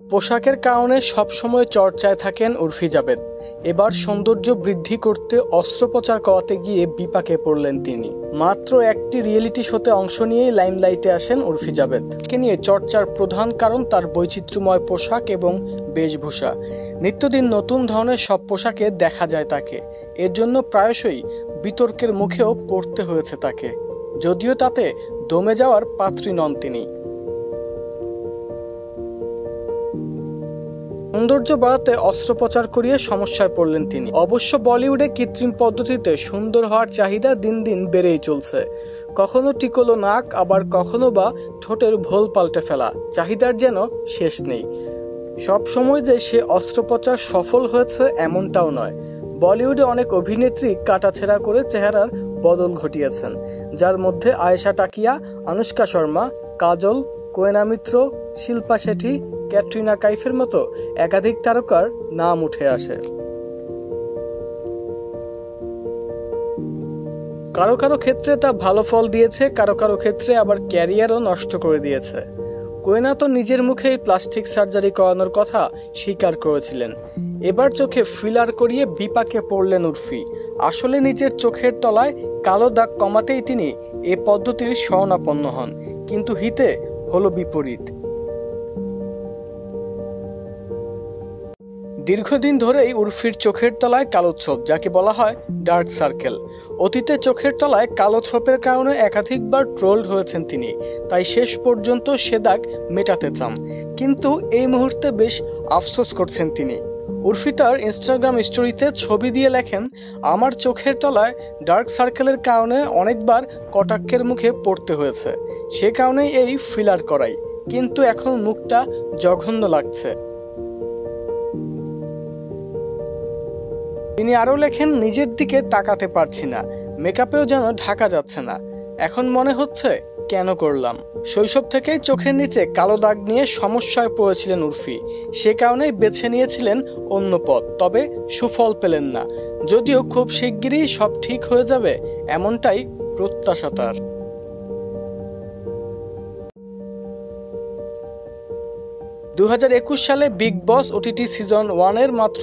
পোশাকের কারণে সবসময় চর্চায় থাকেন উর্ফি জাবেদ। এবার সৌন্দর্য বৃদ্ধি করতে অস্ত্রোপচার করাতে গিয়ে বিপাকে পড়লেন তিনি। মাত্র একটি রিয়েলিটি শোতে অংশ নিয়েই লাইমলাইটে আসেন উর্ফি জাবেদ। কে নিয়ে চর্চার প্রধান কারণ তার বৈচিত্র্যময় পোশাক এবং বেশভূষা। নিত্যদিন নতুন ধরনের সব পোশাকে দেখা যায় তাকে। এর জন্য প্রায়শই বিতর্কের মুখেও পড়তে হয়েছে তাকে, যদিও তাতে দমে যাওয়ার পাত্রী নন তিনি। সৌন্দর্য বাড়াতে অস্ত্রোপচার করিয়ে সমস্যায় পড়লেন তিনি। অবশ্য বলিউডে কৃত্রিম পদ্ধতিতে সুন্দর হওয়ার চাহিদা দিন দিন বেড়েই চলছে। কখনো টিকলো নাক, আবার কখনো বা ঠোঁটের ভোল পাল্টে ফেলা। চাহিদার যেন শেষ নেই। সব সময় যে সে অস্ত্রোপচার সফল হয়েছে এমনটাও নয়। বলিউডে অনেক অভিনেত্রী কাটাছেঁড়া করে চেহারার বদল ঘটিয়েছেন, যার মধ্যে আয়েশা টাকিয়া, আনুষ্কা শর্মা, কাজল, কোয়েনা মিত্র, শিল্পা শেঠি, ক্যাটরিনা কাইফের মতো একাধিক তারকার নাম উঠে আসে। কারো কারো ক্ষেত্রে তা ভালো ফল দিয়েছে, কারো কারো ক্ষেত্রে আবার ক্যারিয়ারও নষ্ট করে দিয়েছে। কোয়েনা তো নিজের মুখেই প্লাস্টিক সার্জারি করানোর কথা স্বীকার করেছিলেন। এবার চোখে ফিলার করিয়ে বিপাকে পড়লেন উর্ফি। আসলে নিজের চোখের তলায় কালো দাগ কমাতেই তিনি এ পদ্ধতির শরণাপন্ন হন, কিন্তু হিতে হলো বিপরীত। দীর্ঘদিন ধরেই উর্ফির চোখের তলায় কালো ছোপ, যাকে বলা হয় ডার্ক সার্কেল। অতীতে চোখের তলায় কালো ছোপের কারণে একাধিকবার ট্রোলড হয়েছেন তিনি, তাই শেষ পর্যন্ত সে দাগ মেটাতে চান। কিন্তু এই মুহূর্তে বেশ আফসোস করছেন তিনি। উর্ফি তার ইনস্টাগ্রাম স্টোরিতে ছবি দিয়ে লেখেন, আমার চোখের তলায় ডার্ক সার্কেলের কারণে অনেকবার কটাক্ষের মুখে পড়তে হয়েছে, সে কারণেই এই ফিলার করাই, কিন্তু এখন মুখটা জঘন্য লাগছে। তিনি আরও লেখেন, নিজের দিকে তাকাতে পারছি না, মেকআপেও যেন ঢাকা যাচ্ছে না, এখন মনে হচ্ছে কেন করলাম। শৈশব থেকেই চোখের নিচে কালো দাগ নিয়ে সমস্যায় পড়েছিলেন উর্ফি, সে কারণেই বেছে নিয়েছিলেন অন্য পথ, তবে সুফল পেলেন না। যদিও খুব শিগগিরই সব ঠিক হয়ে যাবে এমনটাই প্রত্যাশা তার। 2021 সালে বিগ বস ওটিটি সিজন 1-এর মাত্র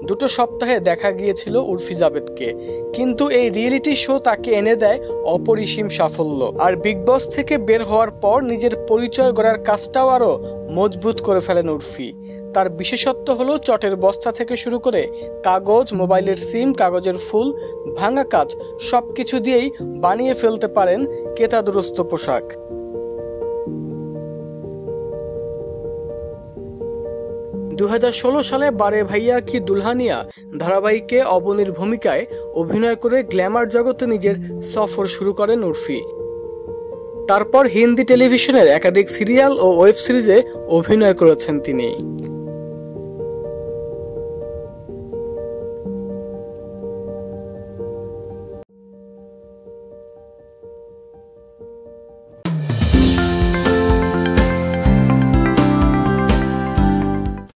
2 সপ্তাহে দেখা গিয়েছিল উর্ফি জাবেদকে, কিন্তু এই রিয়েলিটি শো তাকে এনে দেয় অপরিসীম সাফল্য। আর বিগ বস থেকে বের হওয়ার পর নিজের পরিচয় গড়ার কাজটাও আরও মজবুত করে ফেলেন উর্ফি। তার বিশেষত্ব হলো চটের বস্তা থেকে শুরু করে কাগজ, মোবাইলের সিম, কাগজের ফুল, ভাঙা কাজ সবকিছু দিয়েই বানিয়ে ফেলতে পারেন কেতাদুরস্ত পোশাক। 2016 সালে বারে ভাইয়া কি দুলহানিয়া ধারাবাহিকে অবনীর ভূমিকায় অভিনয় করে গ্ল্যামার জগতে নিজের সফর শুরু করেন উর্ফি। তারপর হিন্দি টেলিভিশনের একাধিক সিরিয়াল ও ওয়েব সিরিজে অভিনয় করেছেন তিনি।